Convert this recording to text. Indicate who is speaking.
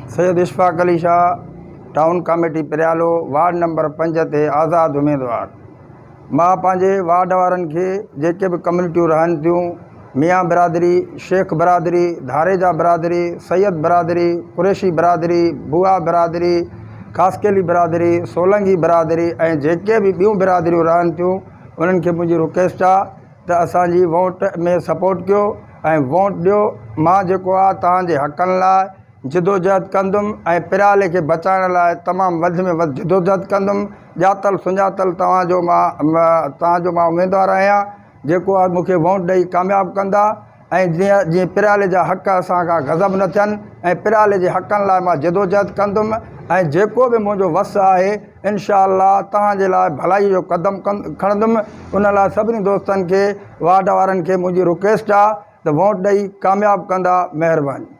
Speaker 1: Syed Ishfaq Ali Shah, town committee पिरियालो, ward number 5 ते आज़ाद उम्मीदवार। मां पंहिंजे वार्ड वारनि खे जेके बि कम्यूनिटियूं रहनि थियूं, मियाँ बिरादरी, शेख बिरादरी, धारेजा बिरादरी, सैयद बिरादरी, कुरैशी बिरादरी, बुआ बिरादरी, खासकेली बिरादरी, सोलंगी बिरादरी ऐं जेके बि ॿियूं बिरादरियूं रहनि थियूं, उन्हनि खे मुंहिंजी रिक्वेस्ट आहे त असांजी वोट में सपोर्ट कयो ऐं वोट ॾियो। मां जेको आहे तव्हांजे हक़नि लाइ जिदोजहद कंदुमि ऐं पिराले खे बचाइण लाइ तमामु वधि में वधि जिदोजहद कंदुमि। ॼातल सुञातल तव्हांजो मां उम्मीदवार आहियां, जेको आहे मूंखे वोट ॾेई कामयाबु कंदा ऐं जीअं पिराले जा हक़ असांखां गज़ब न थियनि ऐं पिराले जे हक़नि लाइ मां जिदोजहद कंदुमि ऐं जेको बि मुंहिंजो वस आहे इनशा अल्लाह तव्हांजे लाइ भलाई जो क़दम खणंदुमि। उन लाइ सभिनी दोस्तनि खे, वार्ड वारनि खे मुंहिंजी रिक्वेस्ट आहे त वोट ॾेई कामयाबु कंदा। महिरबानी।